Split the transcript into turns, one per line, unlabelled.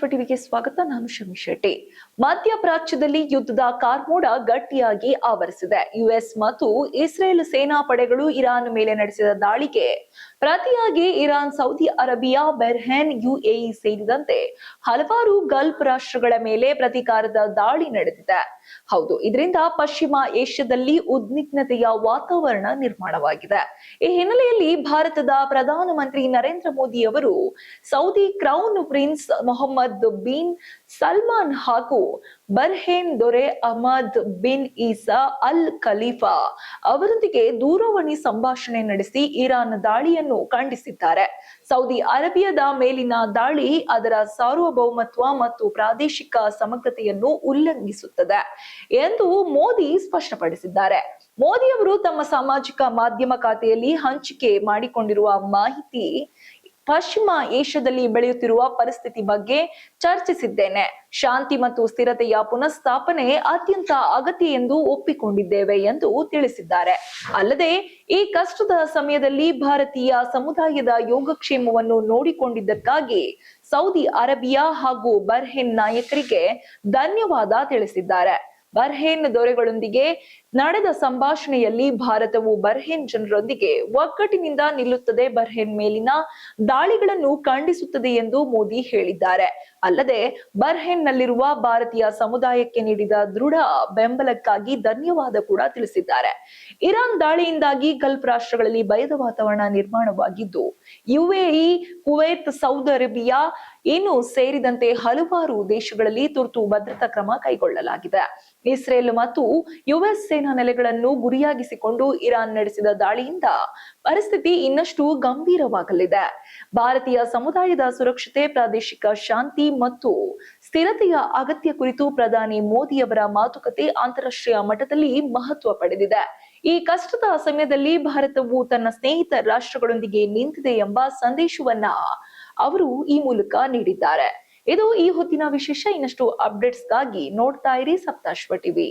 ಸಪ್ತಾಶ್ವ ಟಿವಿಗೆ ಸ್ವಾಗತ. ನಾನು ಶಮಿ ಶೆಟ್ಟಿ. ಮಧ್ಯಪ್ರಾಚ್ಯದಲ್ಲಿ ಯುದ್ಧದ ಕಾರ್ಮೋಡ ಗಟ್ಟಿಯಾಗಿ ಆವರಿಸಿದೆ. ಯುಎಸ್ ಮತ್ತು ಇಸ್ರೇಲ್ ಸೇನಾ ಪಡೆಗಳು ಇರಾನ್ ಮೇಲೆ ನಡೆಸಿದ ದಾಳಿಗೆ ಪ್ರತಿಯಾಗಿ Iran, Saudi Arabia, Bahrain, UAE ಸೇರಿದಂತೆ ಹಲವಾರು ಗಲ್ಫ್ ರಾಷ್ಟ್ರಗಳ ಮೇಲೆ ಪ್ರತೀಕಾರದ ದಾಳಿ ನಡೆದಿದೆ. ಹೌದು, ಇದರಿಂದ ಪಶ್ಚಿಮ ಏಷ್ಯಾದಲ್ಲಿ ಉದ್ವಿಗ್ನತೆಯ ವಾತಾವರಣ ನಿರ್ಮಾಣವಾಗಿದೆ. ಈ ಹಿನ್ನೆಲೆಯಲ್ಲಿ ಭಾರತದ ಪ್ರಧಾನಮಂತ್ರಿ ನರೇಂದ್ರ ಮೋದಿ ಅವರು Saudi crown prince Mohammed bin Salman ಹಾಗೂ ಬಹ್ರೇನ್ ದೊರೆ Ahmed bin Isa Al Khalifa ಅವರೊಂದಿಗೆ ದೂರವಾಣಿ ಸಂಭಾಷಣೆ ನಡೆಸಿ ಇರಾನ್ ದಾಳಿಯನ್ನು ಖಂಡಿಸಿದ್ದಾರೆ. ಸೌದಿ ಅರೇಬಿಯಾದ ಮೇಲಿನ ದಾಳಿ ಅದರ ಸಾರ್ವಭೌಮತ್ವ ಮತ್ತು ಪ್ರಾದೇಶಿಕ ಸಮಗ್ರತೆಯನ್ನು ಉಲ್ಲಂಘಿಸುತ್ತದೆ ಎಂದು ಮೋದಿ ಸ್ಪಷ್ಟಪಡಿಸಿದ್ದಾರೆ. ಮೋದಿ ಅವರು ತಮ್ಮ ಸಾಮಾಜಿಕ ಮಾಧ್ಯಮ ಖಾತೆಯಲ್ಲಿ ಹಂಚಿಕೆ ಮಾಡಿಕೊಂಡಿರುವ ಮಾಹಿತಿ, ಪಶ್ಚಿಮ ಏಷ್ಯಾದಲ್ಲಿ ಬೆಳೆಯುತ್ತಿರುವ ಪರಿಸ್ಥಿತಿ ಬಗ್ಗೆ ಚರ್ಚಿಸಿದ್ದೇನೆ. ಶಾಂತಿ ಮತ್ತು ಸ್ಥಿರತೆಯ ಪುನಃಸ್ಥಾಪನೆ ಅತ್ಯಂತ ಅಗತ್ಯ ಎಂದು ಒಪ್ಪಿಕೊಂಡಿದ್ದೇವೆ ಎಂದು ತಿಳಿಸಿದ್ದಾರೆ. ಅಲ್ಲದೆ ಈ ಕಷ್ಟದ ಸಮಯದಲ್ಲಿ ಭಾರತೀಯ ಸಮುದಾಯದ ಯೋಗಕ್ಷೇಮವನ್ನು ನೋಡಿಕೊಂಡಿದ್ದಕ್ಕಾಗಿ ಸೌದಿ ಅರೇಬಿಯಾ ಹಾಗೂ ಬಹ್ರೇನ್ ನಾಯಕರಿಗೆ ಧನ್ಯವಾದ ತಿಳಿಸಿದ್ದಾರೆ. ಬಹ್ರೇನ್ ದೊರೆಗಳೊಂದಿಗೆ ನಡೆದ ಸಂಭಾಷಣೆಯಲ್ಲಿ ಭಾರತವು ಬಹ್ರೇನ್ ಜನರೊಂದಿಗೆ ಒಗ್ಗಟ್ಟಿನಿಂದ ನಿಲ್ಲುತ್ತದೆ, ಬಹ್ರೇನ್ ಮೇಲಿನ ದಾಳಿಗಳನ್ನು ಖಂಡಿಸುತ್ತದೆ ಎಂದು ಮೋದಿ ಹೇಳಿದ್ದಾರೆ. ಅಲ್ಲದೆ ಬಹ್ರೇನ್ ನಲ್ಲಿರುವ ಭಾರತೀಯ ಸಮುದಾಯಕ್ಕೆ ನೀಡಿದ ದೃಢ ಬೆಂಬಲಕ್ಕಾಗಿ ಧನ್ಯವಾದ ಕೂಡ ತಿಳಿಸಿದ್ದಾರೆ. ಇರಾನ್ ದಾಳಿಯಿಂದಾಗಿ ಗಲ್ಫ್ ರಾಷ್ಟ್ರಗಳಲ್ಲಿ ಭಯದ ವಾತಾವರಣ ನಿರ್ಮಾಣವಾಗಿದ್ದು, ಯುಎಇ, ಕುವೈತ್, ಸೌದಿ ಅರೇಬಿಯಾ ಇನ್ನು ಸೇರಿದಂತೆ ಹಲವಾರು ದೇಶಗಳಲ್ಲಿ ತುರ್ತು ಭದ್ರತಾ ಕ್ರಮ ಕೈಗೊಳ್ಳಲಾಗಿದೆ. ಇಸ್ರೇಲ್ ಮತ್ತು ಯುಎಸ್ ಸೇನಾ ನೆಲೆಗಳನ್ನು ಗುರಿಯಾಗಿಸಿಕೊಂಡು ಇರಾನ್ ನಡೆಸಿದ ದಾಳಿಯಿಂದ ಪರಿಸ್ಥಿತಿ ಇನ್ನಷ್ಟು ಗಂಭೀರವಾಗಲಿದೆ. ಭಾರತೀಯ ಸಮುದಾಯದ ಸುರಕ್ಷತೆ, ಪ್ರಾದೇಶಿಕ ಶಾಂತಿ ಮತ್ತು ಸ್ಥಿರತೆಯ ಅಗತ್ಯ ಕುರಿತು ಪ್ರಧಾನಿ ಮೋದಿಯವರ ಮಾತುಕತೆ ಅಂತಾರಾಷ್ಟ್ರೀಯ ಮಟ್ಟದಲ್ಲಿ ಮಹತ್ವ ಪಡೆದಿದೆ. ಈ ಕಷ್ಟದ ಸಮಯದಲ್ಲಿ ಭಾರತವು ತನ್ನ ಸ್ನೇಹಿತ ರಾಷ್ಟ್ರಗಳೊಂದಿಗೆ ನಿಂತಿದೆ ಎಂಬ ಸಂದೇಶವನ್ನ ಅವರು ಈ ಮೂಲಕ ನೀಡಿದ್ದಾರೆ. ಇದು ಈ ಹೊತ್ತಿನ ವಿಶೇಷ. ಇನ್ನಷ್ಟು ಅಪ್ಡೇಟ್ಸ್ಗಾಗಿ ನೋಡ್ತಾ ಇರಿ ಸಪ್ತಾಶ್ವ ಟಿವಿ.